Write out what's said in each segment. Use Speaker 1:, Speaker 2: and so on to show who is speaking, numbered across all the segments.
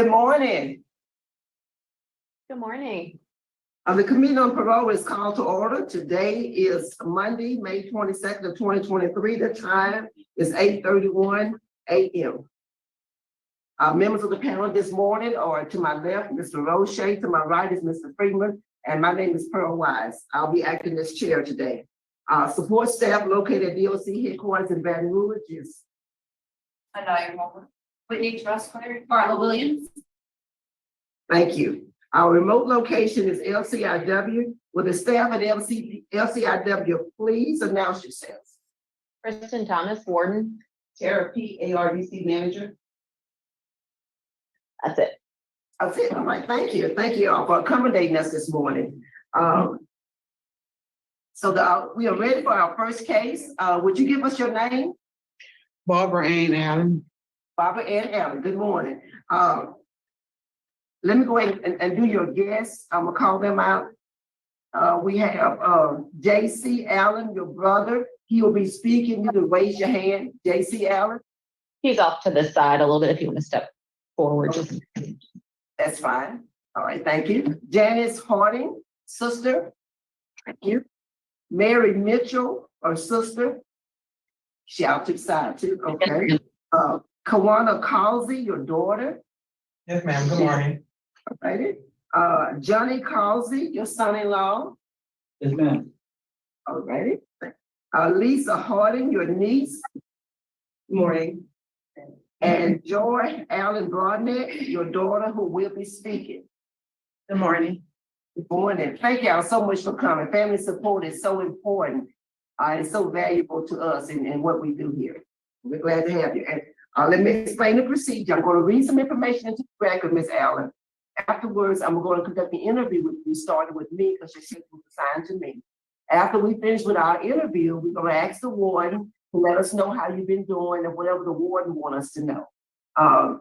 Speaker 1: Good morning.
Speaker 2: Good morning.
Speaker 1: The Committee on Parole is called to order. Today is Monday, May 22nd of 2023. The time is 8:31 a.m. Members of the panel this morning are to my left, Mr. Roche, to my right is Mr. Freeman, and my name is Pearl Wise. I'll be acting as chair today. Support staff located at DOC headquarters in Baton Rouge is
Speaker 3: Anaya Moore, Whitney Trustclair, Carla Williams.
Speaker 1: Thank you. Our remote location is LCIW. Will the staff at LCIW please announce yourselves?
Speaker 2: Kristen Thomas, Warden.
Speaker 1: Tara P., ARDC Manager.
Speaker 2: That's it.
Speaker 1: That's it. All right, thank you. Thank you all for accommodating us this morning. We are ready for our first case. Would you give us your name?
Speaker 4: Barbara Ann Allen.
Speaker 1: Barbara Ann Allen, good morning. Let me go ahead and do your guests. I'm gonna call them out. We have J.C. Allen, your brother. He will be speaking. You can raise your hand. J.C. Allen.
Speaker 2: He's off to the side a little bit if you want to step forward.
Speaker 1: Okay. That's fine. All right, thank you. Janice Harding, sister. Thank you. Mary Mitchell, or sister. She out to the side too. Okay. Kawana Causey, your daughter.
Speaker 4: Yes, ma'am. Good morning.
Speaker 1: All righty. Johnny Causey, your son-in-law.
Speaker 4: Yes, ma'am.
Speaker 1: All righty. Lisa Harding, your niece. Good morning. And Joy Allen Broadneck, your daughter, who will be speaking.
Speaker 4: Good morning.
Speaker 1: Good morning. Thank y'all so much for coming. Family support is so important. It's so valuable to us in what we do here. We're glad to have you. And let me explain the procedure. I'm going to read some information into the record, Ms. Allen. Afterwards, I'm going to conduct the interview with you, starting with me, because your shift was assigned to me. After we finish with our interview, we're going to ask the warden to let us know how you've been doing and whatever the warden wants us to know. And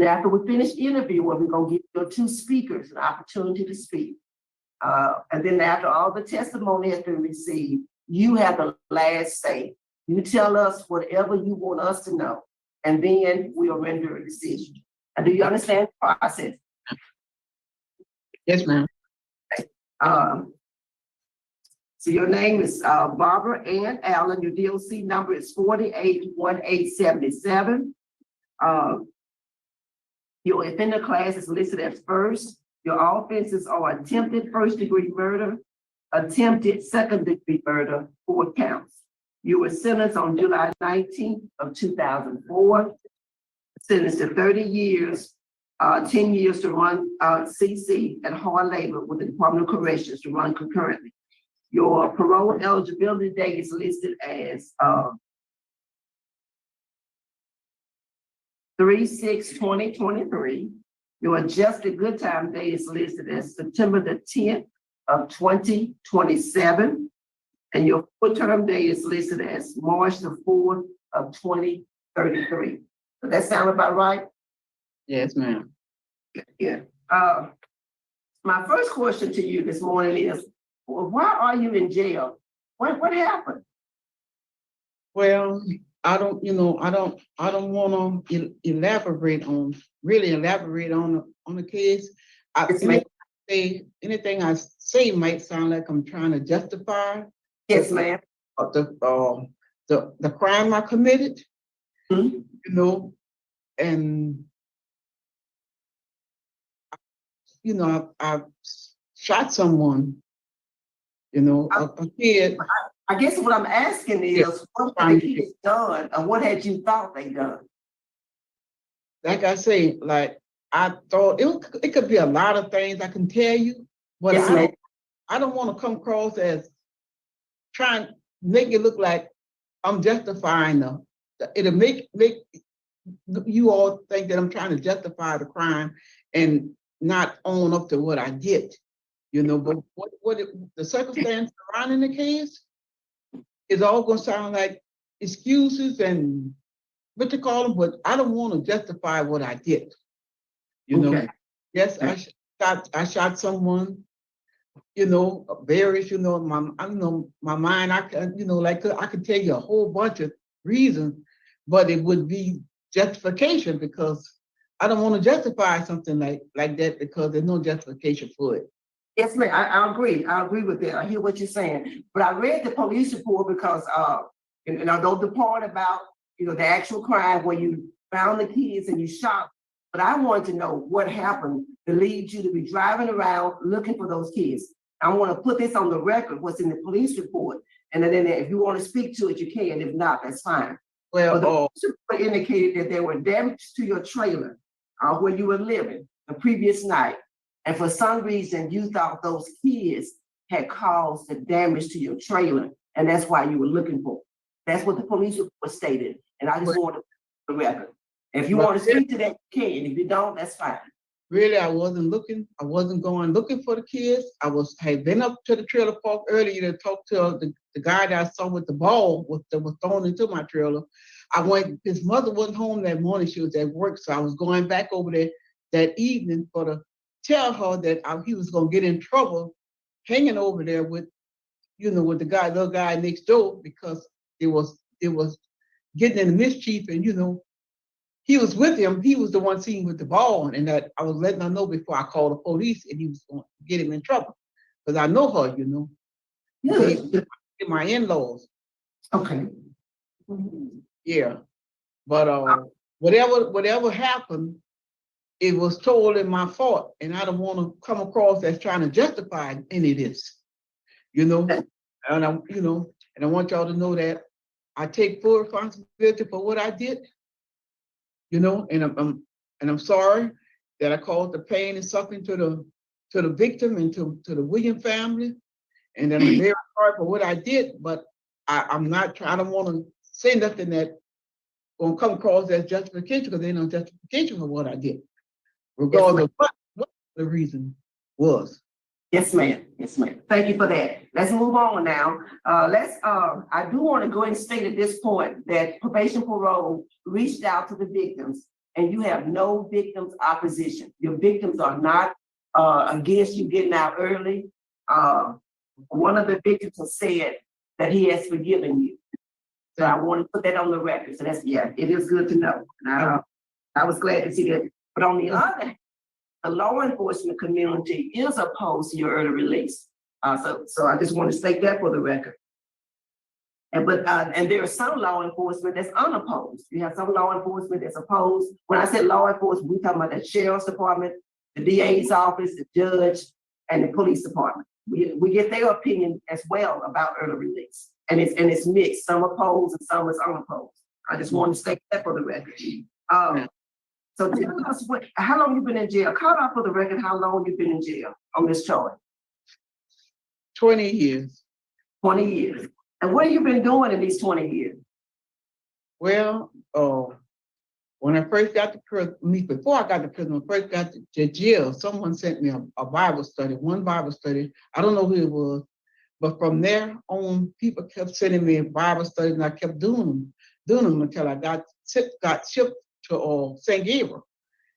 Speaker 1: after we finish the interview, we're going to give your two speakers an opportunity to speak. And then after all the testimony has been received, you have the last say. You tell us whatever you want us to know, and then we'll render a decision. And do you understand the process?
Speaker 4: Yes, ma'am.
Speaker 1: So your name is Barbara Ann Allen. Your DOC number is 481877. Your offender class is listed as first. Your offenses are attempted first-degree murder, attempted second-degree murder, 4 counts. You were sentenced on July 19th of 2004. Sentenced to 30 years, 10 years to run CC at hard labor with the Department of Corrections to run concurrently. Your parole eligibility date is listed as 3/6/2023. Your adjusted good time date is listed as September the 10th of 2027. And your full term date is listed as March the 4th of 2033. Does that sound about right?
Speaker 4: Yes, ma'am.
Speaker 1: Yeah. My first question to you this morning is, why are you in jail? What happened?
Speaker 4: Well, I don't want to elaborate on the case. Anything I say might sound like I'm trying to justify.
Speaker 1: Yes, ma'am.
Speaker 4: The crime I committed.
Speaker 1: Mm-hmm.
Speaker 4: And I shot someone. A kid.
Speaker 1: I guess what I'm asking is, what had they done, or what had you thought they done?
Speaker 4: Like I say, like I thought it could be a lot of things I can tell you, but
Speaker 1: yes,
Speaker 4: I don't want to come across as trying to make it look like I'm justifying them. It'll make you all think that I'm trying to justify the crime and not own up to what I did. But the circumstance surrounding the case is all going to sound like excuses and what you call them, but I don't want to justify what I did.
Speaker 1: Okay.
Speaker 4: Yes, I shot someone. Various. My mind. I could tell you a whole bunch of reasons, but it would be justification because I don't want to justify something like that because there's no justification for it.
Speaker 1: Yes, ma'am, I agree with that, I hear what you're saying, but I read the police report because, and I know the part about, the actual crime where you found the kids and you shot, but I wanted to know what happened to lead you to be driving around looking for those kids. I want to put this on the record, what's in the police report, and then if you want to speak to it, you can, if not, that's fine. But the
Speaker 4: Well,
Speaker 1: police report indicated that there were damage to your trailer, where you were living the previous night. And for some reason, you thought those kids had caused the damage to your trailer, and that's why you were looking for it. That's what the police report stated, and I just wanted the record. If you want to speak to that, you can. If you don't, that's fine.
Speaker 4: really, I wasn't looking. I wasn't going looking for the kids. Had been up to the trailer park earlier to talk to the guy that I saw with the ball that was thrown into my trailer. I went. His mother wasn't home that morning. She was at work, so I was going back over there that evening to tell her that he was going to get in trouble hanging over there with the little guy next door, because it was getting in mischief, and he was with him. He was the one seen with the ball, and that I was letting her know before I called the police, and he was going to get him in trouble because I know her,
Speaker 1: Good.
Speaker 4: my in-laws.
Speaker 1: Okay.
Speaker 4: Yeah, but whatever happened, it was totally my fault, and I don't want to come across as trying to justify any of this, and I want y'all to know that I take full responsibility for what I did, and I'm sorry that I caused the pain and suffering to the victim and to the Williams family, and that I'm very sorry for what I did, but I'm not trying. I don't want to say nothing that gonna come across as justification, because there's no justification for what I did, regardless of what the reason was.
Speaker 1: Yes, ma'am. Yes, ma'am. Thank you for that. Let's move on now. I do want to go ahead and state at this point that probation parole reached out to the victims, and you have no victims opposition. Your victims are not against you getting out early. One of the victims has said that he has forgiven you. So I want to put that on the record. So it is good to know. I was glad to see that. But on the other hand, the law enforcement community is opposed to your early release. So I just want to state that for the record. And there is some law enforcement that's unopposed. You have some law enforcement that's opposed. When I said law enforcement, we're talking about the sheriff's department, the DA's office, the judge, and the police department. We get their opinion as well about early release. And it's mixed. Some opposed and some is unopposed. I just want to state that for the record. So tell us how long you've been in jail. Call out for the record how long you've been in jail on this charge.
Speaker 4: 20 years.
Speaker 1: 20 years. And what have you been doing in these 20 years?
Speaker 4: Well, when I first got to prison, before I got to prison, when I first got to jail, someone sent me a Bible study, one Bible study. I don't know who it was, but from there on, people kept sending me Bible studies, and I kept doing them until I got shipped to St. Gabriel.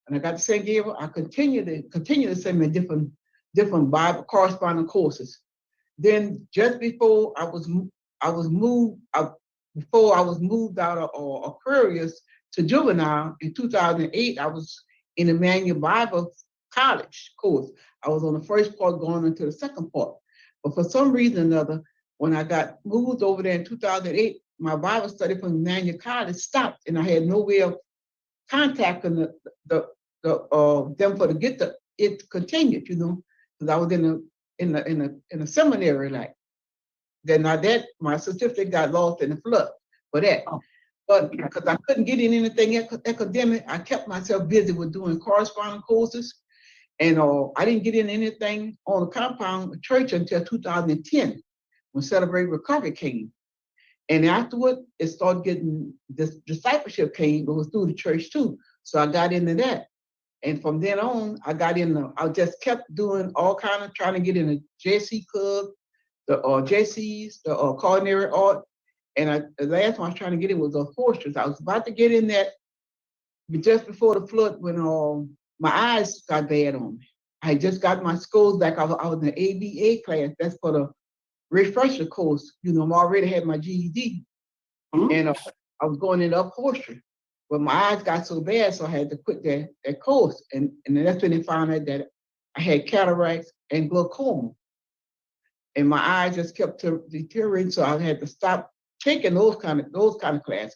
Speaker 4: And I got to St. Gabriel. I continued to send me different Bible corresponding courses. Then just before I was moved out of Aquarius to juvenile in 2008, I was in Emmanuel Bible College course. I was on the first part going into the second part. But for some reason or another, when I got moved over there in 2008, my Bible study from Emmanuel College stopped, and I had no way of contacting them for to get it continued, because I was in a seminary like. Then my certificate got lost in the flood for that. But because I couldn't get in anything academic, I kept myself busy with doing corresponding courses. And I didn't get in anything on the compound of church until 2010, when Celebrate Recovery came. And afterward, it started getting, this discipleship came, but it was through the church too. So I got into that. And from then on, I just kept doing all kind of trying to get in a JC club, the JCs, the culinary art. And the last one I was trying to get in was upholsterers. I was about to get in that just before the flood, when my eyes got bad on me. I had just got my schools back. I was in the ABA class. That's for the refresher course. I already had my GED. And I was going into upholstery. But my eyes got so bad, so I had to quit that course. And that's when they found out that I had cataracts and glaucoma. And my eyes just kept deteriorating, so I had to stop taking those kind of classes.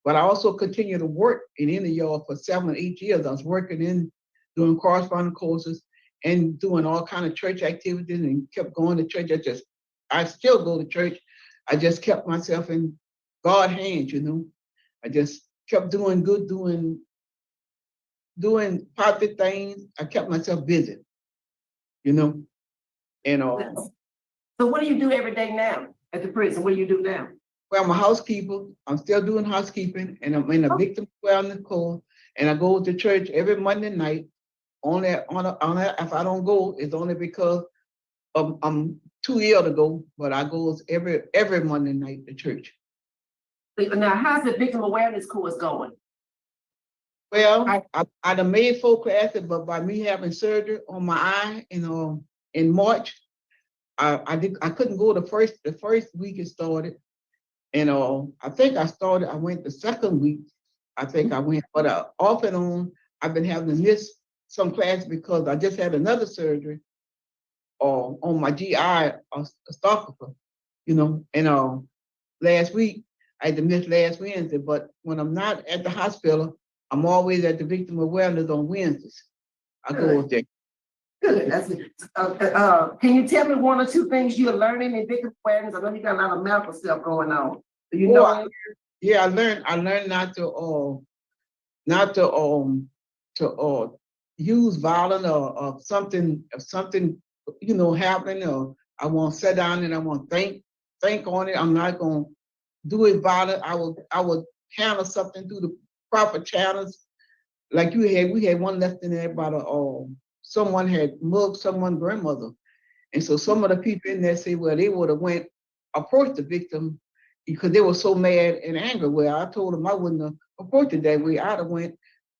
Speaker 4: But I also continued to work in the yard for 7 or 8 years. I was working in doing corresponding courses and doing all kind of church activities and kept going to church. I still go to church. I just kept myself in God's hands, you know. I just kept doing good, doing positive things. I kept myself busy, you know. And
Speaker 1: So what do you do every day now at the prison? What do you do now?
Speaker 4: well, I'm a housekeeper. I'm still doing housekeeping, and I'm in a victim wellness course. And I go to church every Monday night. Only if I don't go, it's only because I'm too ill to go. But I go every Monday night to church.
Speaker 1: Now, how's the victim awareness course going?
Speaker 4: Well, I done made 4 classes, but by me having surgery on my eye in March, I couldn't go the first week it started. And I think I went the second week. I think I went, but off and on, I've been having to miss some class because I just had another surgery on my GI esophagus, you know, and last week, I had to miss last Wednesday, but when I'm not at the hospital, I'm always at the victim awareness on Wednesdays. I go there.
Speaker 1: Good. That's it. Can you tell me 1 or 2 things you're learning in victim awareness? I know you got a lot of medical stuff going on. Do you know?
Speaker 4: Yeah, I learned not to use violence or something, you know, happening, or I won't sit down and I won't think on it. I'm not gonna do it violent. I will handle something through the proper channels. Like we had one lesson there about someone had mugged someone's grandmother. And so some of the people in there say, well, they would have approached the victim because they were so mad and angry. Well, I told them I wouldn't have approached it that way. I'd have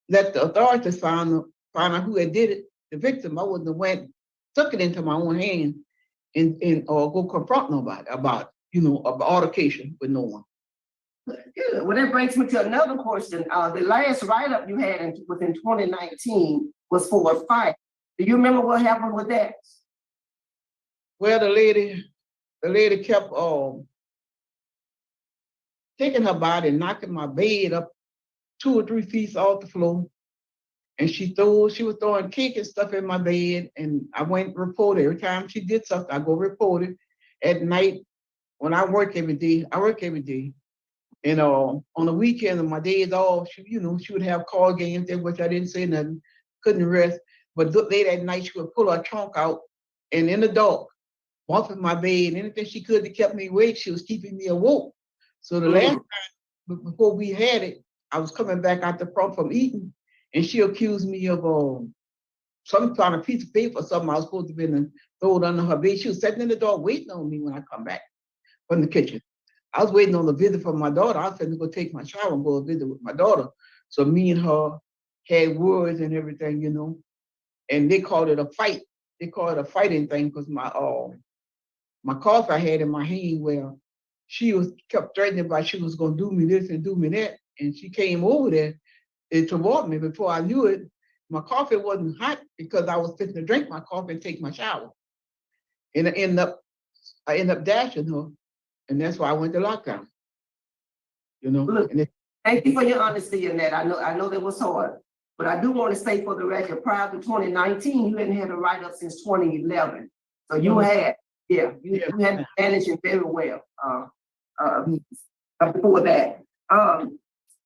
Speaker 4: let the authorities find out who had did it, the victim. I wouldn't have took it into my own hand and go confront nobody about, you know, an altercation with no one.
Speaker 1: Good. Well, that brings me to another question. The last write-up you had within 2019 was for a fight. Do you remember what happened with that?
Speaker 4: Well, the lady kept taking her body and knocking my bed up 2 or 3 feet off the floor. And she was throwing cake and stuff in my bed. And I went and reported. Every time she did something, I go report it. At night, when I work every day. And on the weekend, on my days off, she would have card games there, which I didn't say nothing, couldn't rest. But late at night, she would pull her trunk out and in the dark, bump in my bed. Anything she could to keep me awake, she was keeping me awoke. So the last time before we had it, I was coming back out the front from eating, and she accused me of some kind of piece of paper or something I was supposed to be throw it under her bed. She was sitting in the door waiting on me when I come back from the kitchen. I was waiting on the visit from my daughter. I was going to go take my shower and go visit with my daughter. So me and her had words and everything, you know. And they called it a fight. They called it a fighting thing because my cough I had in my hand, where she kept threatening about she was going to do me this and do me that. And she came over there toward me. Before I knew it, my coffee wasn't hot because I was fixing to drink my coffee and take my shower. And I ended up dashing her. And that's why I went to lockdown. You know.
Speaker 1: Look, thank you for your honesty in that. I know that was hard. But I do want to say for the record, prior to 2019, you hadn't had a write-up since 2011. So you had, you had managed it very well before that.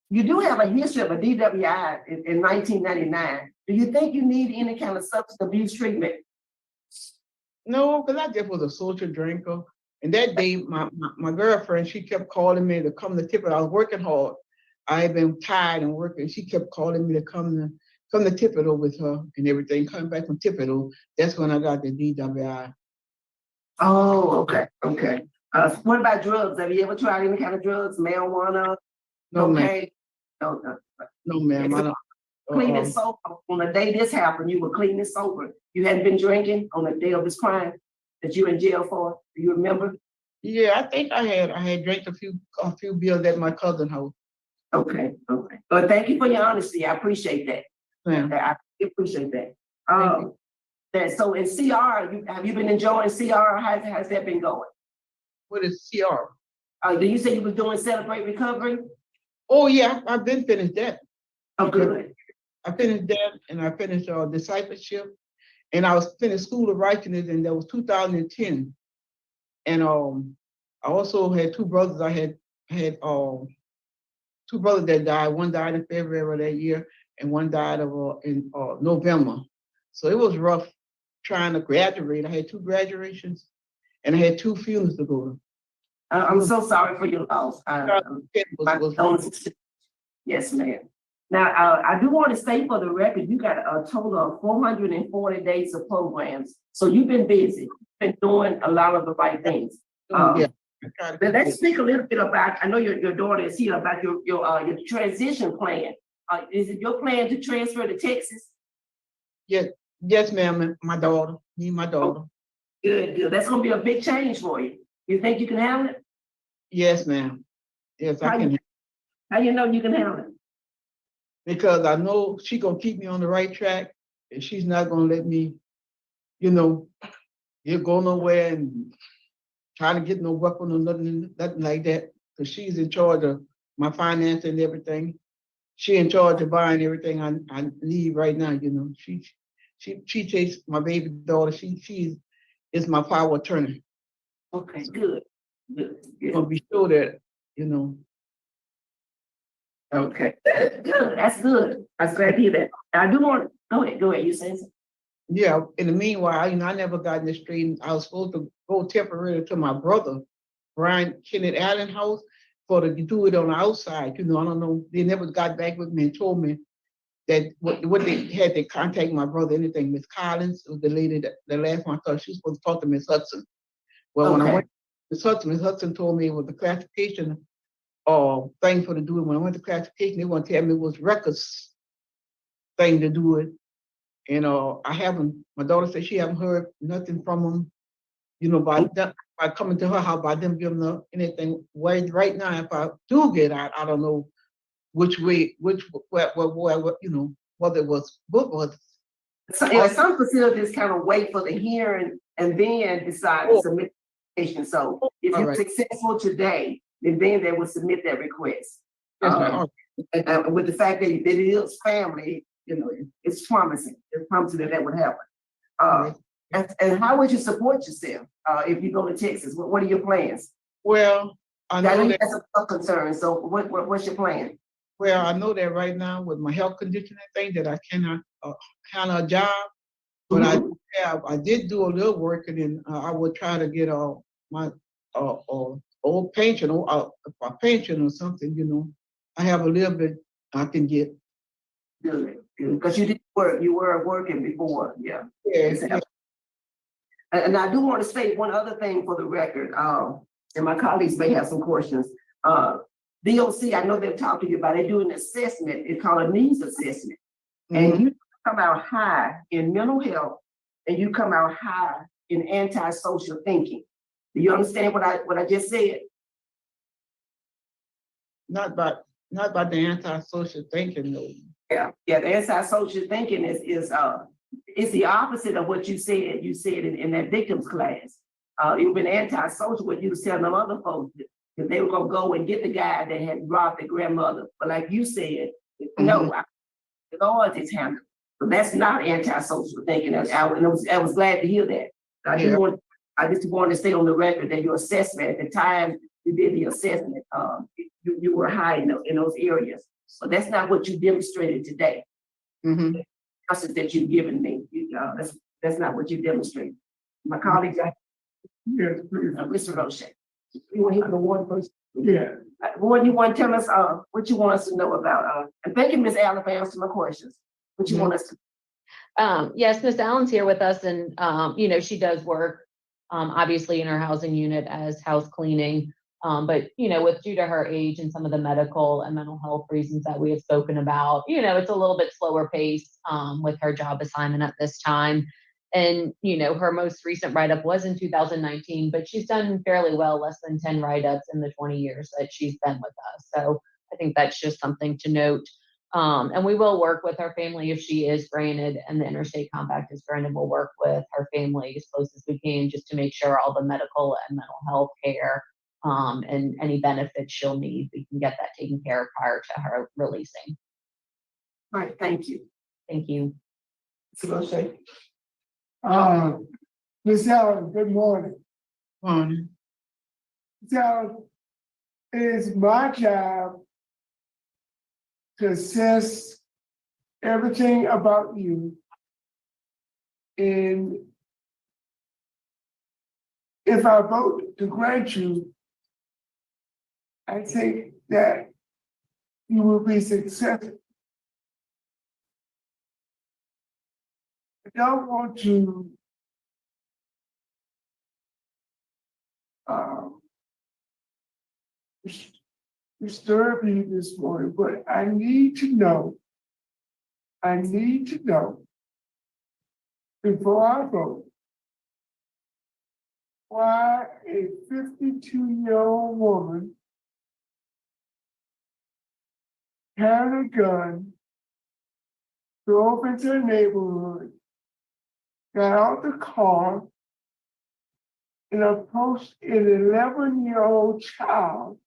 Speaker 1: You do have a history of a DWI in 1999. Do you think you need any kind of substance abuse treatment?
Speaker 4: No, because I just was a social drinker. And that day, my girlfriend, she kept calling me to come to Tippett. I was working hard. I had been tired and working. She kept calling me to come to Tippett with her and everything. Coming back from Tippett, that's when I got the DWI.
Speaker 1: Oh, okay. What about drugs? Have you ever tried any kind of drugs? Marijuana?
Speaker 4: No,
Speaker 1: ma'am.
Speaker 4: No, ma'am. I don't.
Speaker 1: Clean and sober. On the day this happened, you were clean and sober. You hadn't been drinking on the day of this crime that you were in jail for. Do you remember?
Speaker 4: Yeah, I think I had drank a few beers at my cousin's house.
Speaker 1: Okay, okay. But thank you for your honesty. I appreciate that.
Speaker 4: Ma'am.
Speaker 1: I appreciate that.
Speaker 4: Thank you.
Speaker 1: That, so in CR, have you been enjoying CR? How's that been going?
Speaker 4: What is CR?
Speaker 1: Do you say you were doing Celebrate Recovery?
Speaker 4: Oh, yeah, I've been finished that.
Speaker 1: Oh, good.
Speaker 4: I finished that and I finished discipleship. And I was finished School of Righteousness, and that was 2010. And I also had two brothers. I had two brothers that died. One died in February of that year, and one died in November. So it was rough trying to graduate. I had two graduations, and I had two funerals to go to.
Speaker 1: I'm so sorry for your loss. My
Speaker 4: Was
Speaker 1: condolences. Yes, ma'am. Now, I do want to say for the record, you got a total of 440 days of programs. So you've been busy, been doing a lot of the right things.
Speaker 4: yeah.
Speaker 1: But let's speak a little bit about, I know your daughter is here, about your transition plan. Is it your plan to transfer to Texas?
Speaker 4: Yes, ma'am. My daughter, me and my daughter.
Speaker 1: Good, good. That's gonna be a big change for you. You think you can handle it?
Speaker 4: Yes, ma'am. Yes, I can.
Speaker 1: How you know you can handle it?
Speaker 4: Because I know she's gonna keep me on the right track, and she's not gonna let me, you go nowhere and try to get no weapon or nothing like that. Because she's in charge of my finance and everything. She in charge of buying everything I need right now. She takes my baby daughter. She is my power of attorney.
Speaker 1: Okay, good. Good.
Speaker 4: I'm gonna be sure that.
Speaker 1: Okay, good. That's good. I'm glad to hear that. I do want, go ahead, you saying something?
Speaker 4: Yeah, in the meanwhile, I never got this straight. I was supposed to go temporarily to my brother, Brian Kenneth Allen house, to do it on the outside. I don't know. They never got back with me and told me that what they had to contact my brother, anything. Miss Collins was the lady the last one I thought she was supposed to talk to Miss Hudson. Well, when I went to Miss Hudson told me it was the classification thing for to do it. When I went to classification, they want to tell me it was records thing to do it. And my daughter said she haven't heard nothing from them, by coming to her house, by them giving her anything. Right now, if I do get out, I don't know which way, whether it was book or.
Speaker 1: Some facilities kind of wait for the hearing and then decide to submit the application. So if you're successful today, then they will submit that request. And with the fact that it is family, it's promising. It's promising that would happen. And how would you support yourself if you go to Texas? What are your plans?
Speaker 4: Well, I know
Speaker 1: you have some concerns. So what's your plan?
Speaker 4: Well, I know that right now with my health condition and thing that I cannot handle a job, but I did do a little work, and then I would try to get my old pension or a pension or something. I have a little bit I can get.
Speaker 1: Good, because you did work. You were working before, yeah.
Speaker 4: Yeah.
Speaker 1: And I do want to state one other thing for the record, and my colleagues may have some questions. DOC, I know they've talked to you about it. They do an assessment. It's called a needs assessment. And you come out high in mental health, and you come out high in antisocial thinking. Do you understand what I just said?
Speaker 4: Not about the antisocial thinking, though.
Speaker 1: Yeah, the antisocial thinking is it's the opposite of what you said. You said in that victims class. You've been antisocial when you was telling them other folks that they were gonna go and get the guy that had robbed their grandmother. But like you said, no, the Lord is handled. So that's not antisocial thinking. I was glad to hear that. I just wanted to stay on the record that your assessment at the time you did the assessment, you were high in those areas. So that's not what you demonstrated today. The answers that you've given me, that's not what you demonstrated. My colleagues,
Speaker 5: Yes, please.
Speaker 1: Mr. Roche, you want to hear from the one person?
Speaker 5: Yeah.
Speaker 1: Warren, you want to tell us what you want us to know about? And thank you, Ms. Allen, for answering my questions. What you want us to?
Speaker 2: Yes, Ms. Allen's here with us, and she does work obviously in her housing unit as house cleaning. But due to her age and some of the medical and mental health reasons that we have spoken about, it's a little bit slower pace with her job assignment at this time. And, her most recent write-up was in 2019, but she's done fairly well, less than 10 write-ups in the 20 years that she's been with us. So I think that's just something to note. And we will work with her family if she is granted and the interstate compact is granted. We'll work with her family as close as we can just to make sure all the medical and mental health care and any benefits she'll need, we can get that taken care of prior to her releasing.
Speaker 1: All right, thank you.
Speaker 2: Thank you.
Speaker 1: Mr. O'Shea.
Speaker 5: Ms. Allen, good morning.
Speaker 4: Morning.
Speaker 5: Ms. Allen, it is my job to assess everything about you. And if I vote to grant you, I think that you will be successful. I don't want to disturb you this morning, but I need to know before I vote, why a 52-year-old woman carrying a gun drove into a neighborhood, got out the car, and approached an 11-year-old child,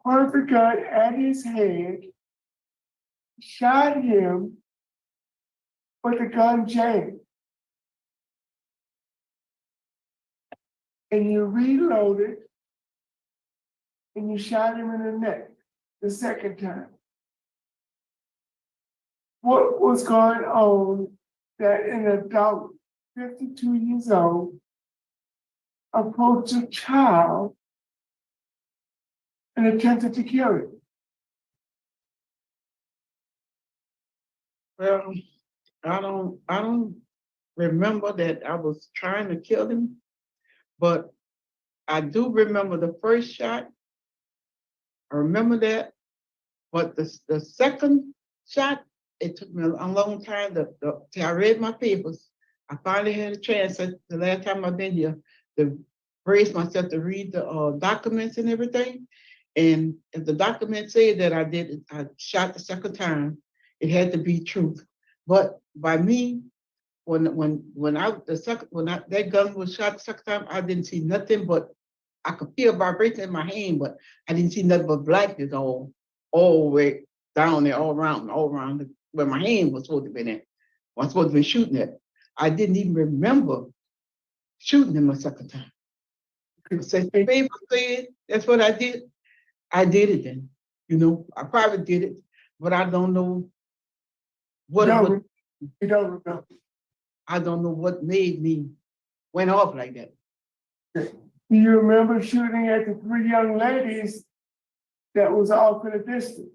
Speaker 5: pointed the gun at his head, shot him, but the gun jammed. And you reloaded, and you shot him in the neck the second time. What was going on that an adult, 52 years old, approached a child and attempted to kill him?
Speaker 4: Well, I don't remember that I was trying to kill him, but I do remember the first shot. I remember that, but the second shot, it took me a long time till I read my papers. I finally had a chance the last time I've been here to brace myself to read the documents and everything. And if the document said that I shot the second time, it had to be truth. But by me, when that gun was shot the second time, I didn't see nothing but I could feel vibration in my hand, but I didn't see nothing but blackness all the way down there, all around where my hand was supposed to be at. I was supposed to be shooting at. I didn't even remember shooting him a second time. Since the paper said that's what I did it then. You know, I probably did it, but I don't know what
Speaker 5: You don't remember.
Speaker 4: I don't know what made me went off like that.
Speaker 5: Do you remember shooting at the 3 young ladies that was off in a distance?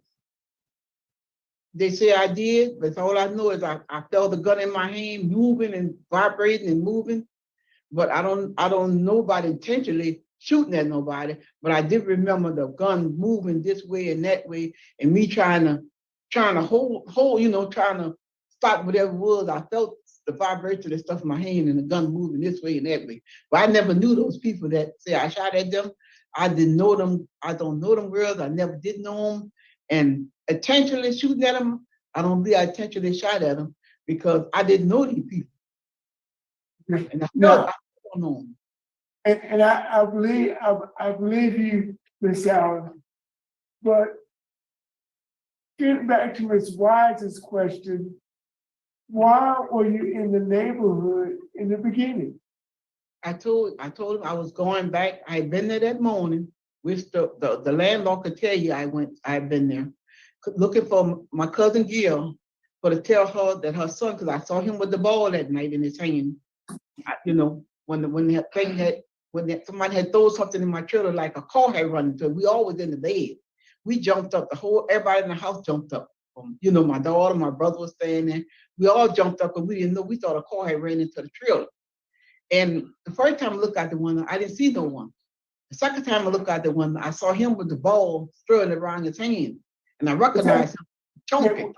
Speaker 4: They say I did, but all I know is I felt the gun in my hand moving and vibrating and moving. But I don't know about intentionally shooting at nobody, but I did remember the gun moving this way and that way, and me trying to hold, you know, trying to stop whatever it was. I felt the vibration and stuff in my hand and the gun moving this way and that way. But I never knew those people that say I shot at them. I didn't know them. I don't know them girls. I never did know them. And intentionally shooting at them, I don't believe I intentionally shot at them because I didn't know these people. And I don't know them.
Speaker 5: And I believe you, Miss Allen. But getting back to Ms. Wise's question, why were you in the neighborhood in the beginning?
Speaker 4: I told him I was going back. I had been there that morning, which the landlord could tell you I had been there, looking for my cousin Gil, for to tell her that her son, because I saw him with the ball that night in his hand. You know, when somebody had thrown something in my trailer, like a car had run into it. We all was in the bed. We jumped up, everybody in the house jumped up. You know, my daughter, my brother was staying there. We all jumped up, and we didn't know. We thought a car had ran into the trailer. And the first time I looked out the window, I didn't see no one. The second time I looked out the window, I saw him with the ball throwing it around his hand, and I recognized him choking.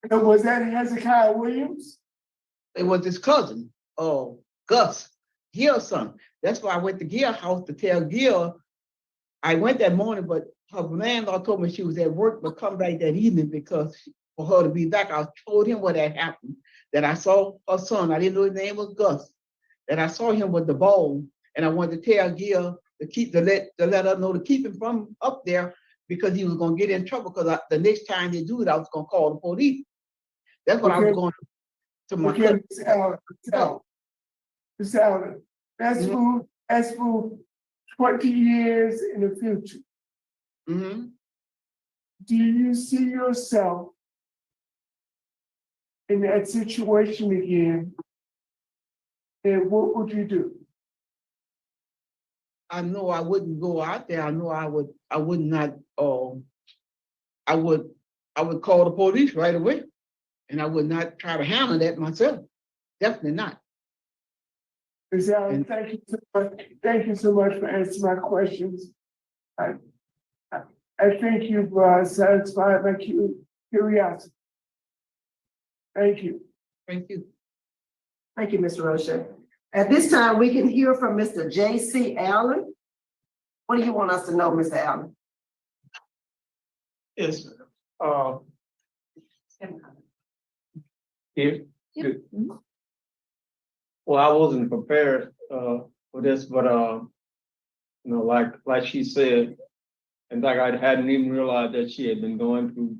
Speaker 5: And was that Hezekiah Williams?
Speaker 4: It was his cousin, Gus, Gil's son. That's why I went to Gil's house to tell Gil I went that morning, but her landlord told me she was at work, but come back that evening because for her to be back, I told him what had happened, that I saw her son. I didn't know his name was Gus, that I saw him with the ball, and I wanted to tell Gil to let her know to keep him from up there because he was gonna get in trouble. Because the next time they do it, I was gonna call the police. That's what I was
Speaker 5: Okay.
Speaker 4: going to my
Speaker 5: Okay,
Speaker 4: cousin.
Speaker 5: Ms. Allen, Ms. Allen, that's for 20 years in the future.
Speaker 4: Mhm.
Speaker 5: Do you see yourself in that situation again? And what would you do?
Speaker 4: I know I wouldn't go out there. I know I would not, I would call the police right away. And I would not try to handle that myself. Definitely not.
Speaker 5: Ms. Allen,
Speaker 4: And-
Speaker 5: thank you so much. Thank you so much for answering my questions. I think you've satisfied my curiosity. Thank you.
Speaker 4: Thank you.
Speaker 1: Thank you, Mr. Rocha. At this time, we can hear from Mr. J.C. Allen. What do you want us to know, Mr. Allen?
Speaker 6: Yes, here. Good. Well, I wasn't prepared, for this, but, you know, like she said, in fact, I hadn't even realized that she had been going through,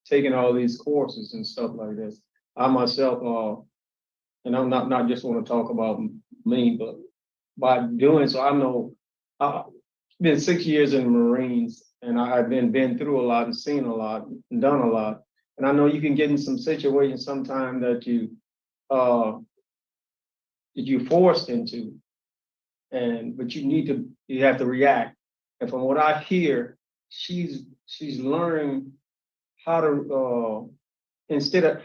Speaker 6: taking all these courses and stuff like this. I myself, and I'm not just want to talk about me, but by doing so, I know, it's been 6 years in the Marines, and I've been through a lot and seen a lot and done a lot. And I know you can get in some situations sometime that you're forced into, but you have to react. And from what I hear, she's learning how to, instead of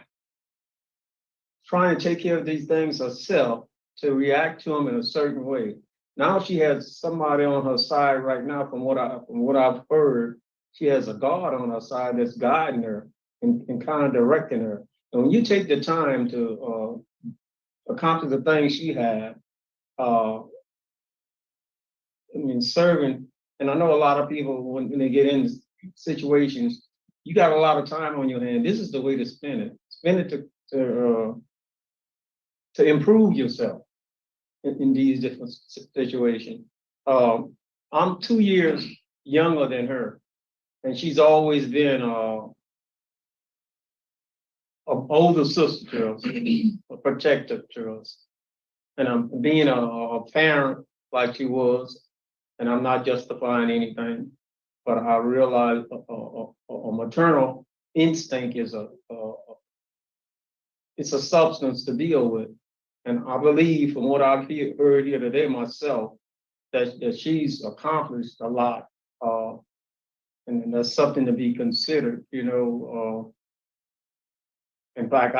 Speaker 6: trying to take care of these things herself, to react to them in a certain way. Now she has somebody on her side right now, from what I've heard, she has a God on her side that's guiding her and kind of directing her. And when you take the time to accomplish the things she had, I mean, serving, and I know a lot of people, when they get in situations, you got a lot of time on your hand. This is the way to spend it. Spend it to improve yourself in these different situations. I'm 2 years younger than her, and she's always been an older sister to us, a protector to us. And I'm being a parent like she was, and I'm not justifying anything, but I realize a maternal instinct is it's a substance to deal with. And I believe from what I've heard here today myself, that she's accomplished a lot. And that's something to be considered, you know. In fact,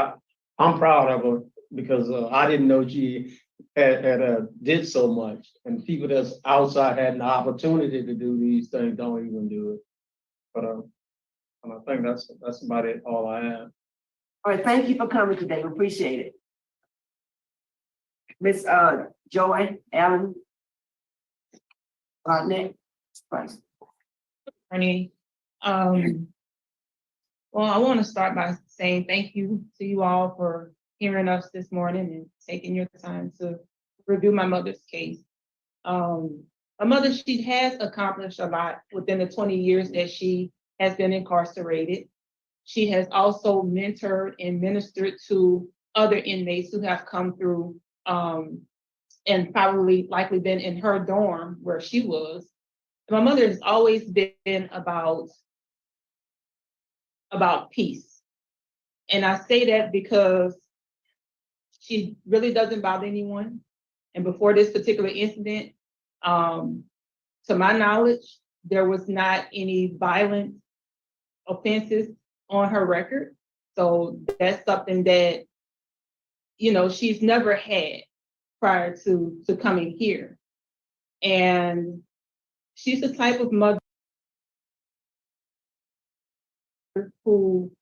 Speaker 6: I'm proud of her because I didn't know she had did so much. And people that's outside had an opportunity to do these things don't even do it. But and I think that's about it, all I have.
Speaker 1: All right, thank you for coming today. We appreciate it. Miss Joy Allen. Next. Right.
Speaker 7: Attorney. Well, I want to start by saying thank you to you all for hearing us this morning and taking your time to review my mother's case. My mother, she has accomplished a lot within the 20 years that she has been incarcerated. She has also mentored and ministered to other inmates who have come through and probably likely been in her dorm where she was. My mother has always been about peace. And I say that because she really doesn't bother anyone. And before this particular incident, to my knowledge, there was not any violent offenses on her record. So that's something that, you know, she's never had prior to coming here. And she's the type of mother who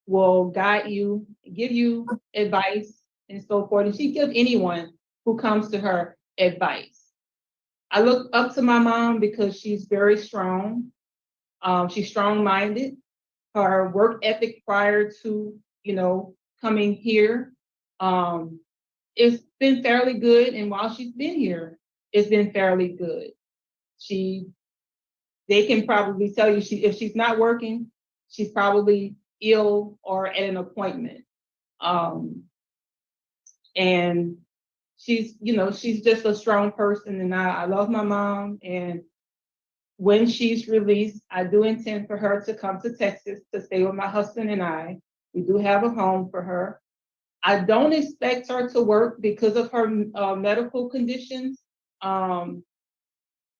Speaker 7: will guide you, give you advice and so forth. And she gives anyone who comes to her advice. I look up to my mom because she's very strong. She's strong-minded. Her work ethic prior to, coming here, it's been fairly good. And while she's been here, it's been fairly good. They can probably tell you if she's not working, she's probably ill or at an appointment. And she's just a strong person, and I love my mom. And when she's released, I do intend for her to come to Texas to stay with my husband and I. We do have a home for her. I don't expect her to work because of her medical conditions. As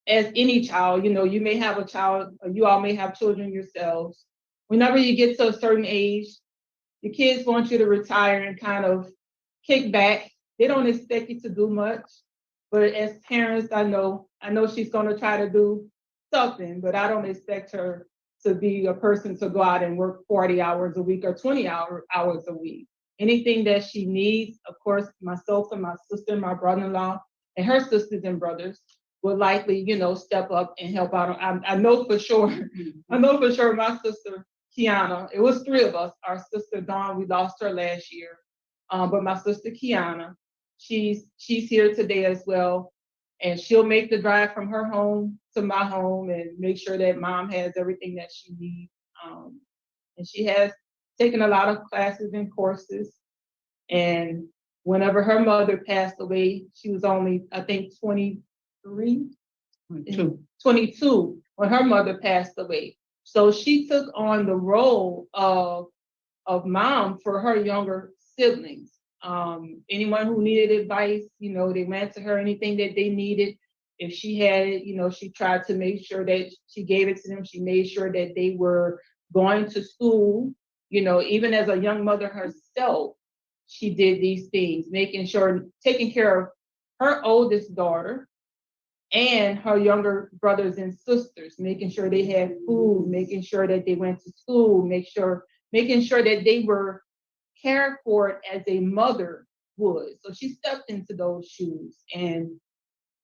Speaker 7: any child, you may have a child, or you all may have children yourselves. Whenever you get to a certain age, your kids want you to retire and kind of kick back. They don't expect you to do much. But as parents, I know she's going to try to do something, but I don't expect her to be a person to go out and work 40 hours a week or 20 hours a week. Anything that she needs, of course, myself and my sister, my brother-in-law, and her sisters and brothers will likely, step up and help out. I know for sure, my sister, Kiana, it was 3 of us. Our sister, Dawn, we lost her last year. But my sister, Kiana, she's here today as well. And she'll make the drive from her home to my home and make sure that mom has everything that she needs. And she has taken a lot of classes and courses. And whenever her mother passed away, she was only, I think, 22 when her mother passed away. So she took on the role of mom for her younger siblings. Anyone who needed advice, they went to her, anything that they needed. If she had it, she tried to make sure that she gave it to them. She made sure that they were going to school, even as a young mother herself, she did these things, taking care of her oldest daughter and her younger brothers and sisters, making sure they had food, making sure that they went to school, making sure that they were cared for as a mother would. So she stepped into those shoes. And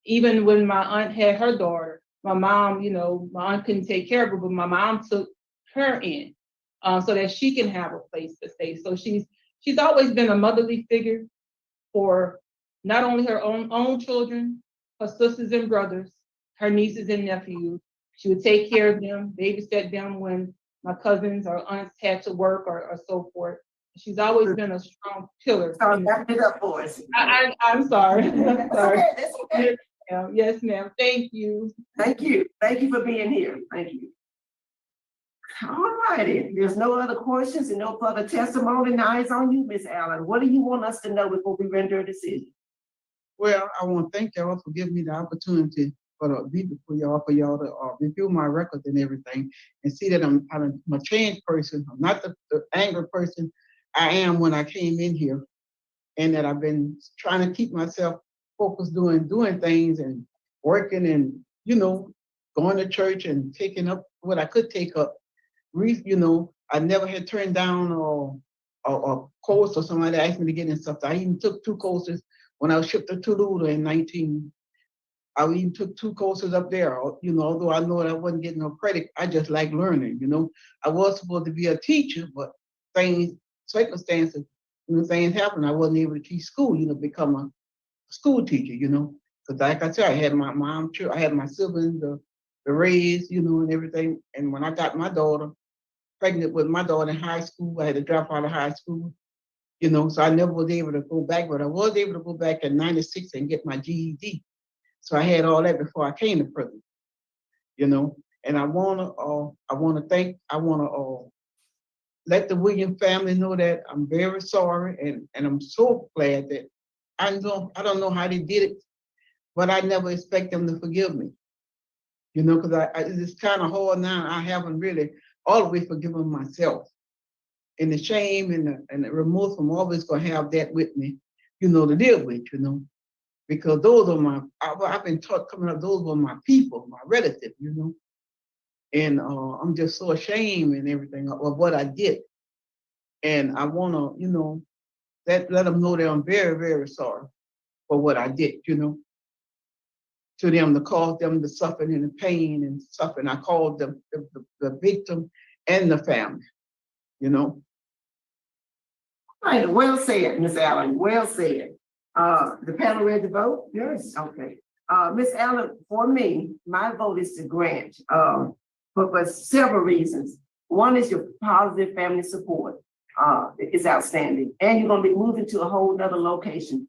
Speaker 7: even when my aunt had her daughter, my mom, my aunt couldn't take care of her, but my mom took her in so that she can have a place to stay. So she's always been a motherly figure for not only her own children, her sisters and brothers, her nieces and nephews. She would take care of them, babysit them when my cousins or aunts had to work or so forth. She's always been a strong pillar.
Speaker 1: So wrap it up for us.
Speaker 7: I'm sorry. I'm sorry.
Speaker 1: That's okay.
Speaker 7: Yes, ma'am. Thank you.
Speaker 1: Thank you. Thank you for being here. Thank you. All righty. There's no other questions and no further testimony. Now it's on you, Miss Allen. What do you want us to know before we render a decision?
Speaker 4: Well, I want to thank y'all for giving me the opportunity to be before y'all, for y'all to review my records and everything, and see that I'm a changed person. I'm not the angry person I am when I came in here, and that I've been trying to keep myself focused doing things and working and, going to church and taking up what I could take up. I never had turned down a course or somebody asked me to get in stuff. I even took 2 courses when I was shipped to Tulsa in 19. I even took 2 courses up there, although I know that I wasn't getting no credit. I just like learning, I was supposed to be a teacher, but circumstances, things happened. I wasn't able to teach school, become a school teacher, because like I said, I had my mom, I had my siblings, the raise, and everything. And when I got my daughter pregnant with my daughter in high school, I had to drop out of high school, so I never was able to go back, but I was able to go back in 96 and get my GED. So I had all that before I came to prison, and I want to let the Williams family know that I'm very sorry, and I'm so glad that I don't know how they did it, but I never expect them to forgive me, because it's kind of hard now. I haven't really all the way forgiven myself, and the shame and the remorse, I'm always gonna have that with me, to deal with, because those are I've been taught coming up, those were my people, my relatives, and I'm just so ashamed and everything of what I did. And I want to, let them know that I'm very, very sorry for what I did, to them to cause them the suffering and the pain and suffering. I called the victim and the family, you know.
Speaker 1: Right, well said, Ms. Allen, well said. The panel ready to vote?
Speaker 5: Yes.
Speaker 1: Okay. Ms. Allen, for me, my vote is to grant, but for several reasons. One is your positive family support, is outstanding. And you're gonna be moving to a whole nother location,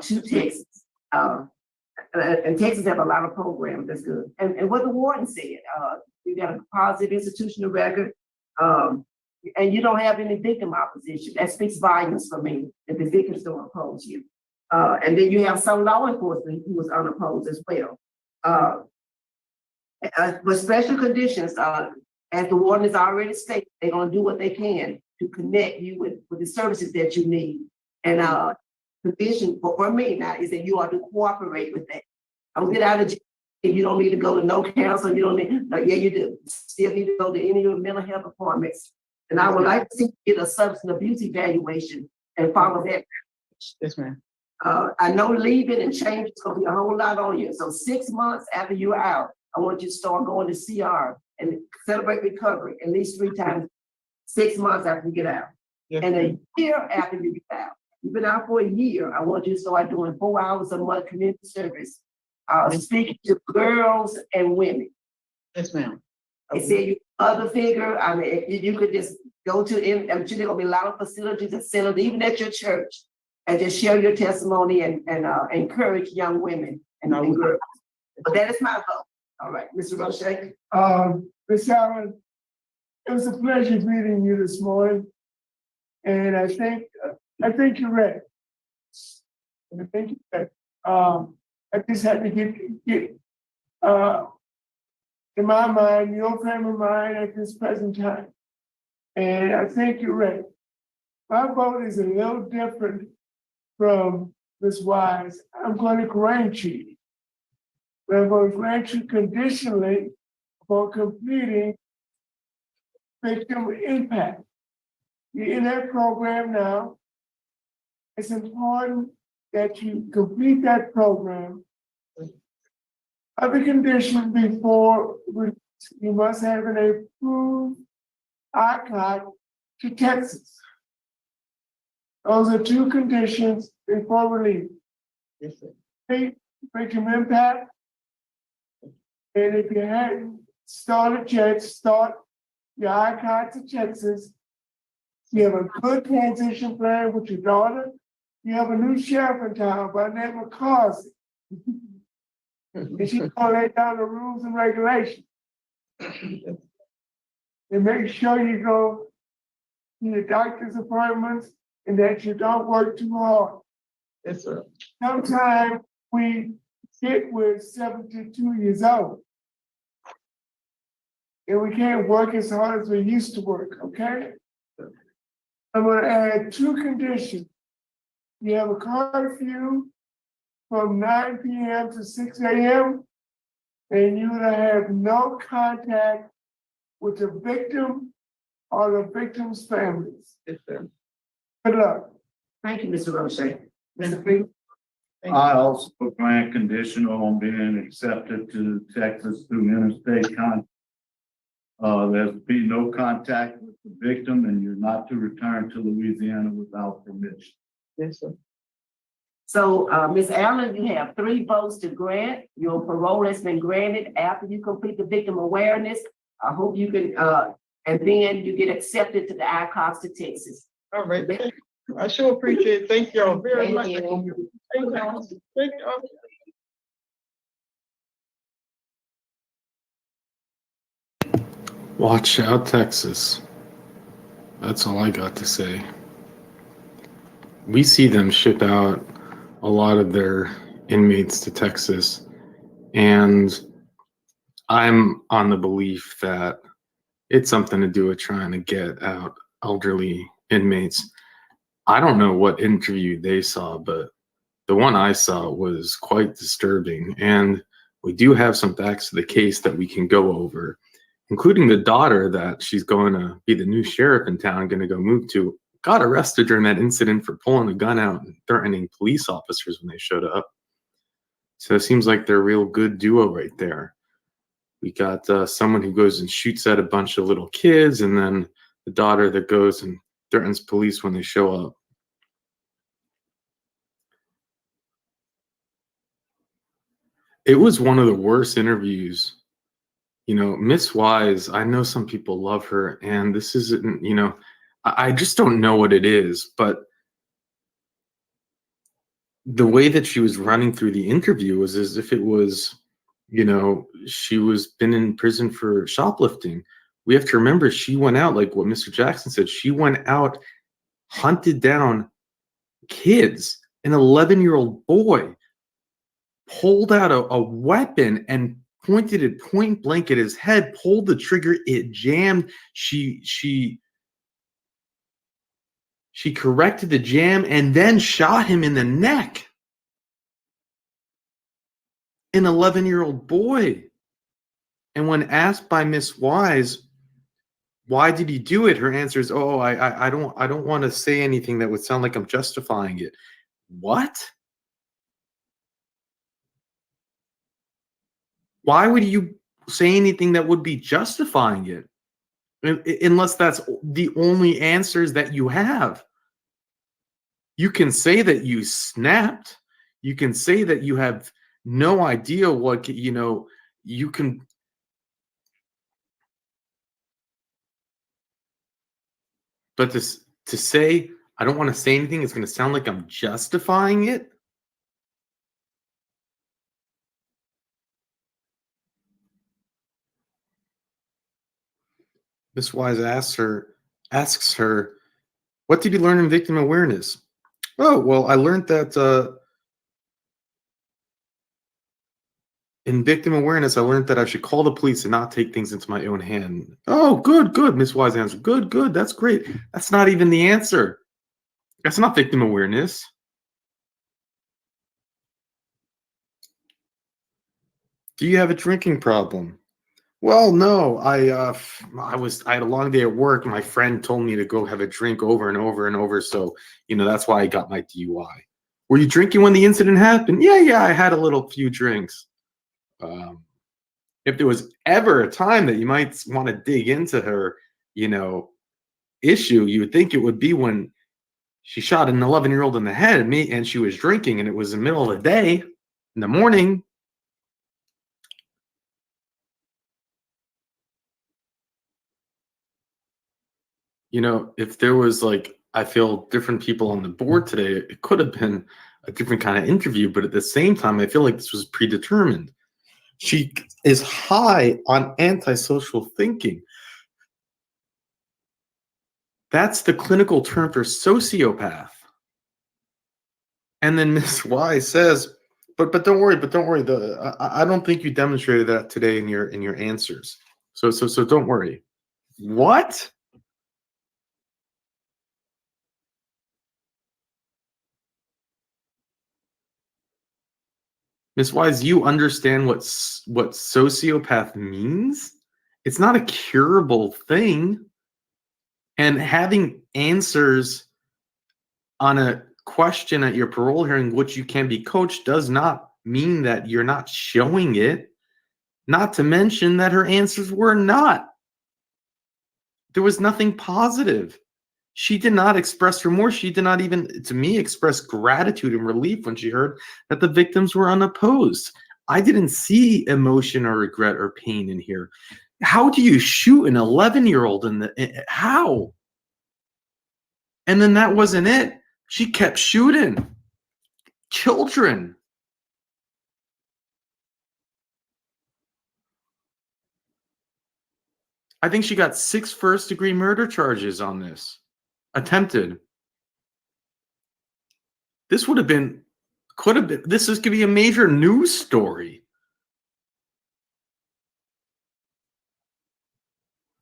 Speaker 1: to Texas. And Texas have a lot of programs, that's good. And what the warden said, you got a positive institutional record, and you don't have any victim opposition. That speaks volumes for me, if the victims don't oppose you. And then you have some law enforcement who was unopposed as well. With special conditions, as the warden has already stated, they're gonna do what they can to connect you with the services that you need. And the vision for me now is that you are to cooperate with that. Don't get out of jail. You don't need to go to no counsel. You don't need, no, yeah, you do. Still need to go to any of your mental health appointments. And I would like to see you get a substance abuse evaluation and follow that.
Speaker 4: Yes, ma'am.
Speaker 1: I know leaving and change is gonna be a whole lot on you. So 6 months after you're out, I want you to start going to CR and celebrate recovery at least 3 times, 6 months after you get out.
Speaker 4: Yes,
Speaker 1: And
Speaker 4: ma'am.
Speaker 1: a year after you get out. You've been out for a year. I want you to start doing 4 hours a month community service. Speaking to girls and women.
Speaker 4: Yes, ma'am.
Speaker 1: They say you other figure, I mean, you could just go to, I'm sure there gonna be a lot of facilities and centers, even at your church, and just share your testimony and encourage young women and girls. But that is my vote. All right, Mr. Roche.
Speaker 5: Ms. Allen, it was a pleasure meeting you this morning. And I think you're right. I think you're right. I just had to get in my mind, your frame of mind at this present time. And I think you're right. My vote is a little different from Ms. Wise. I'm going to grant you. I'm going to grant you conditionally for completing victim impact. You're in that program now. It's important that you complete that program. Other condition before you must have an approved ICOT to Texas. Those are 2 conditions before release.
Speaker 4: Yes, sir.
Speaker 5: Victim impact. And if you hadn't started yet, start your ICOT to Texas. You have a good transition plan with your daughter. You have a new sheriff in town by the name of Carsey. And she's gonna lay down the rules and regulations. And make sure you go to your doctor's appointments and that you don't work too hard.
Speaker 4: Yes, sir.
Speaker 5: Sometimes we get with 72 years old. And we can't work as hard as we used to work, okay? I'm gonna add 2 conditions. You have a curfew from 9 p.m. to 6 a.m. And you're gonna have no contact with the victim or the victim's families.
Speaker 4: Yes, sir.
Speaker 5: Good luck.
Speaker 1: Thank you, Mr. Roche. Mr. Freeman.
Speaker 8: I also grant conditional on being accepted to Texas through interstate contact. There's be no contact with the victim and you're not to return to Louisiana without permission.
Speaker 4: Yes, sir.
Speaker 1: So, Ms. Allen, you have 3 votes to grant. Your parole has been granted after you complete the victim awareness. I hope you can, and then you get accepted to the ICOPS to Texas.
Speaker 4: All right. I sure appreciate it. Thank y'all very
Speaker 2: Thank
Speaker 4: much.
Speaker 2: you.
Speaker 4: Thank y'all. Thank y'all.
Speaker 9: Watch out, Texas. That's all I got to say. We see them ship out a lot of their inmates to Texas, and I'm on the belief that it's something to do with trying to get out elderly inmates. I don't know what interview they saw, but the one I saw was quite disturbing, and we do have some facts to the case that we can go over, including the daughter that she's going to be the new sheriff in town, going to go move to, got arrested during that incident for pulling a gun out and threatening police officers when they showed up. So it seems like they're a real good duo right there. We got someone who goes and shoots at a bunch of little kids, and then the daughter that goes and threatens police when they show up. It was one of the worst interviews. You know, Miss Wise, I know some people love her, and this isn't, you know, I just don't know what it is, but the way that she was running through the interview was as if it was, you know, she was been in prison for shoplifting. We have to remember she went out, like what Mr. Jackson said, she went out, hunted down kids, an 11-year-old boy, pulled out a weapon and pointed it point blank at his head, pulled the trigger, it jammed. She corrected the jam and then shot him in the neck. An 11-year-old boy. And when asked by Miss Wise, why did he do it? Her answer is, "Oh, I don't want to say anything that would sound like I'm justifying it." What? Why would you say anything that would be justifying it? Unless that's the only answers that you have. You can say that you snapped. You can say that you have no idea what, you know, you can. But to say, I don't want to say anything, it's going to sound like I'm justifying it. Miss Wise asks her, what did you learn in victim awareness? Oh, well, I learned that in victim awareness, I learned that I should call the police and not take things into my own hand. Oh, good, Miss Wise answered. Good, that's great. That's not even the answer. That's not victim awareness. Do you have a drinking problem? Well, no, I had a long day at work. My friend told me to go have a drink over and over and over. So, you know, that's why I got my DUI. Were you drinking when the incident happened? Yeah, I had a few drinks. If there was ever a time that you might want to dig into her, you know, issue, you would think it would be when she shot an 11-year-old in the head and she was drinking, and it was the middle of the day, in the morning. You know, if there was like, I feel different people on the board today, it could have been a different kind of interview, but at the same time, I feel like this was predetermined. She is high on antisocial thinking. That's the clinical term for sociopath. And then Miss Y says, but don't worry, I don't think you demonstrated that today in your answers. So don't worry. What? Miss Wise, you understand what sociopath means? It's not a curable thing. And having answers on a question at your parole hearing, which you can be coached, does not mean that you're not showing it. Not to mention that her answers were not. There was nothing positive. She did not express remorse. She did not even, to me, express gratitude and relief when she heard that the victims were unopposed. I didn't see emotion or regret or pain in here. How do you shoot an 11-year-old how? And then that wasn't it. She kept shooting children. I think she got 6 first-degree murder charges on this. Attempted. This could have been, this is going to be a major news story.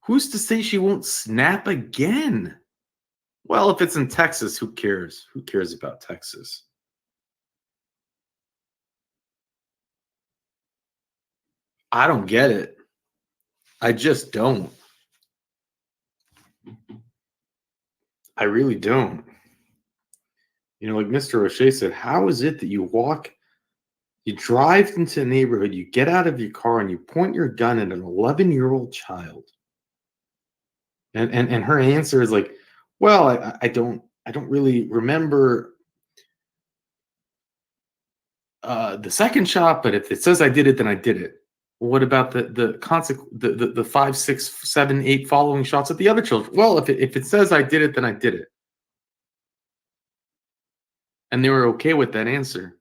Speaker 9: Who's to say she won't snap again? Well, if it's in Texas, who cares? Who cares about Texas? I don't get it. I just don't. I really don't. You know, like Mr. O'Shea said, how is it that you walk You drive into the neighborhood, you get out of your car, and you point your gun at an 11-year-old child. And her answer is like, well, I don't really remember the second shot, but if it says I did it, then I did it. Well, what about the 5, 6, 7, 8 following shots at the other children? Well, if it says I did it, then I did it. And they were okay with that answer.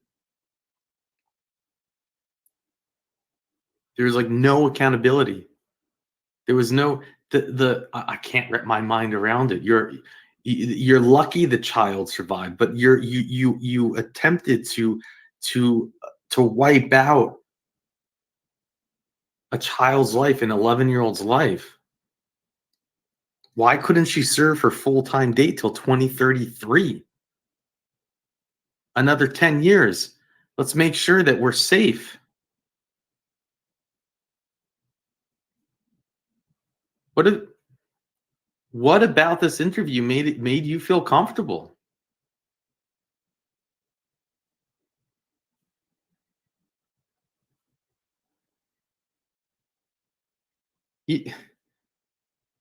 Speaker 9: There was like no accountability. There was no I can't wrap my mind around it. You're lucky the child survived, but you attempted to wipe out a child's life, an 11-year-old's life. Why couldn't she serve her full-time date till 2033? Another 10 years. Let's make sure that we're safe. What about this interview made you feel comfortable?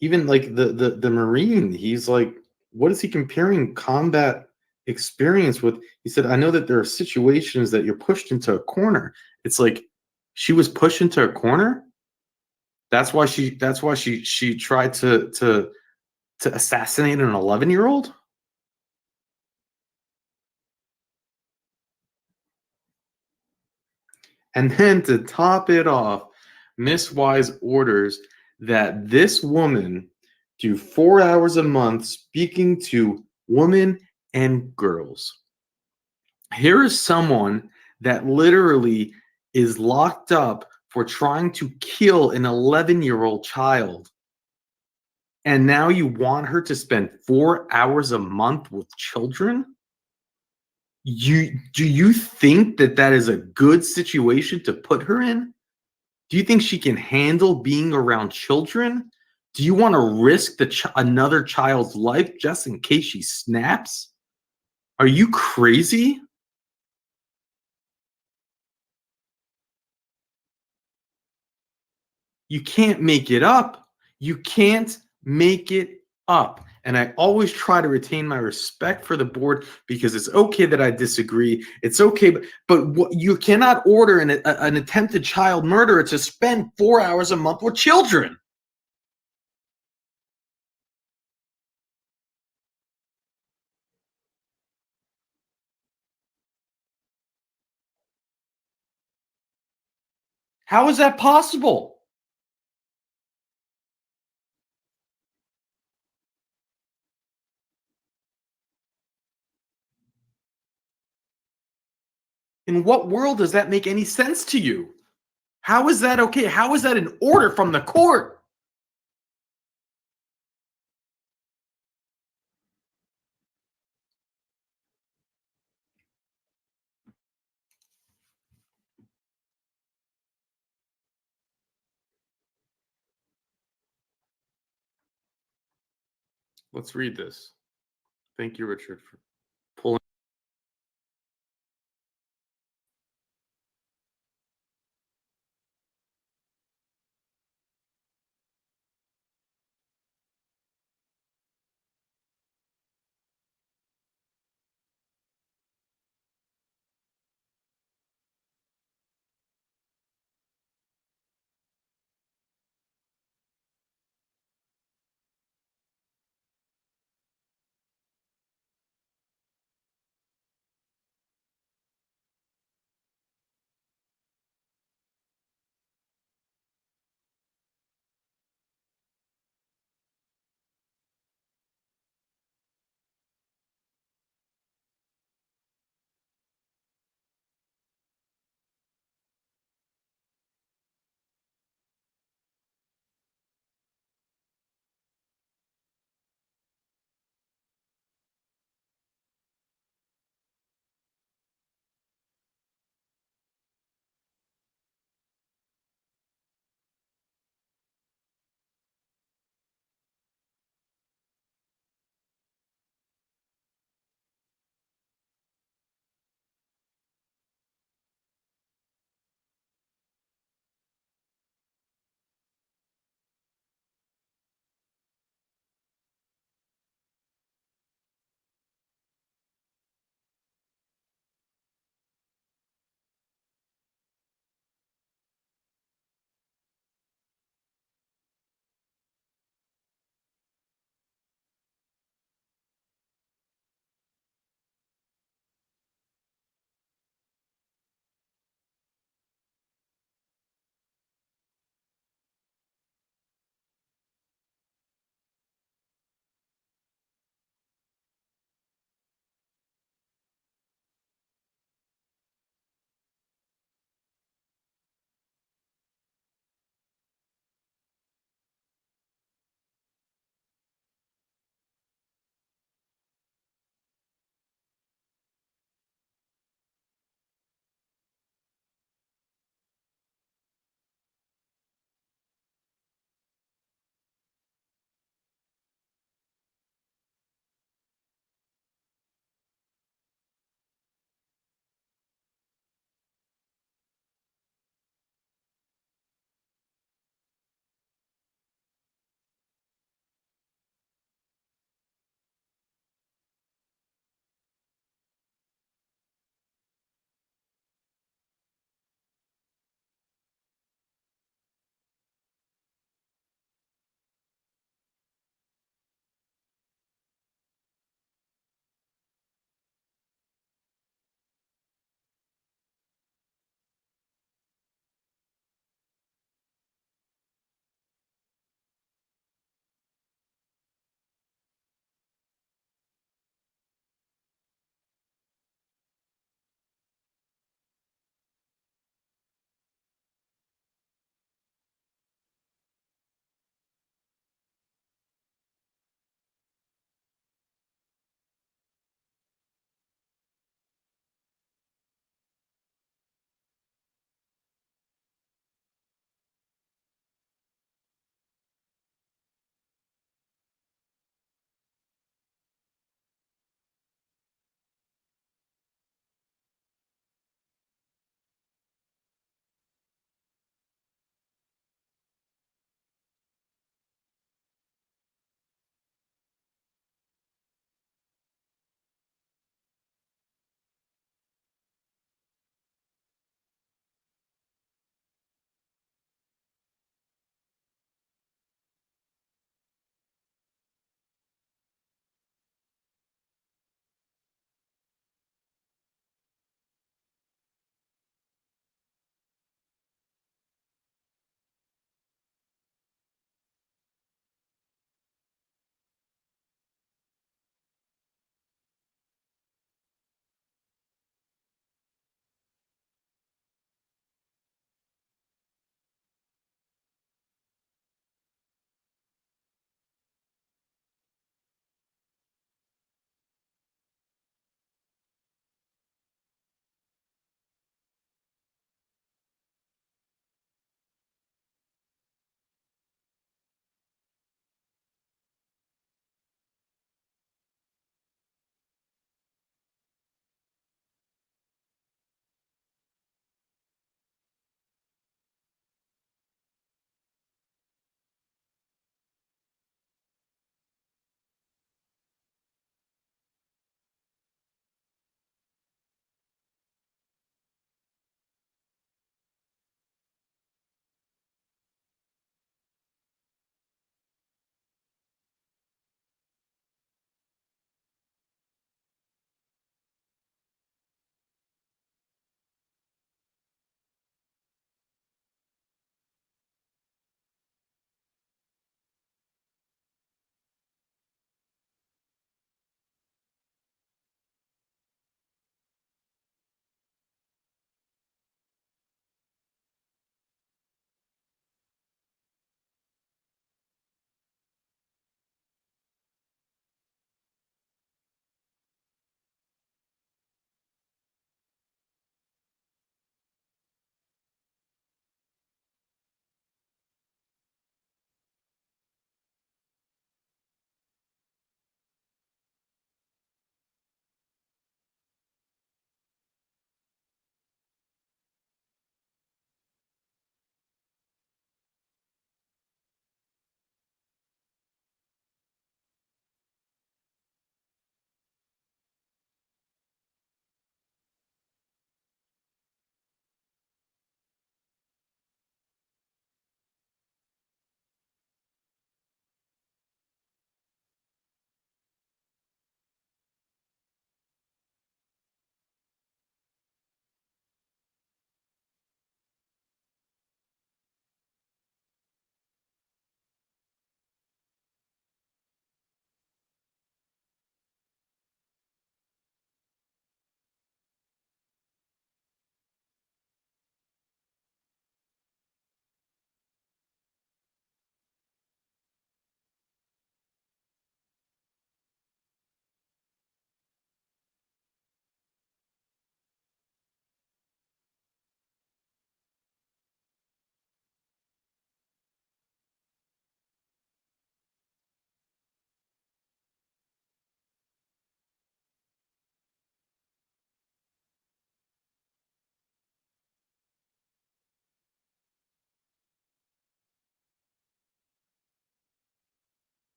Speaker 9: Even like the Marine, he's like, what is he comparing combat experience with? He said, I know that there are situations that you're pushed into a corner. It's like she was pushed into a corner. That's why she tried to assassinate an 11-year-old. And then to top it off, Miss Wise orders that this woman do 4 hours a month speaking to women and girls. Here is someone that literally is locked up for trying to kill an 11-year-old child. And now you want her to spend 4 hours a month with children? Do you think that is a good situation to put her in? Do you think she can handle being around children? Do you want to risk another child's life just in case she snaps? Are you crazy? You can't make it up. You can't make it up. And I always try to retain my respect for the board because it's okay that I disagree. It's okay, but you cannot order an attempted child murderer to spend 4 hours a month with children. How is that possible? In what world does that make any sense to you? How is that okay? How is that an order from the court? Let's read this. Thank you, Richard,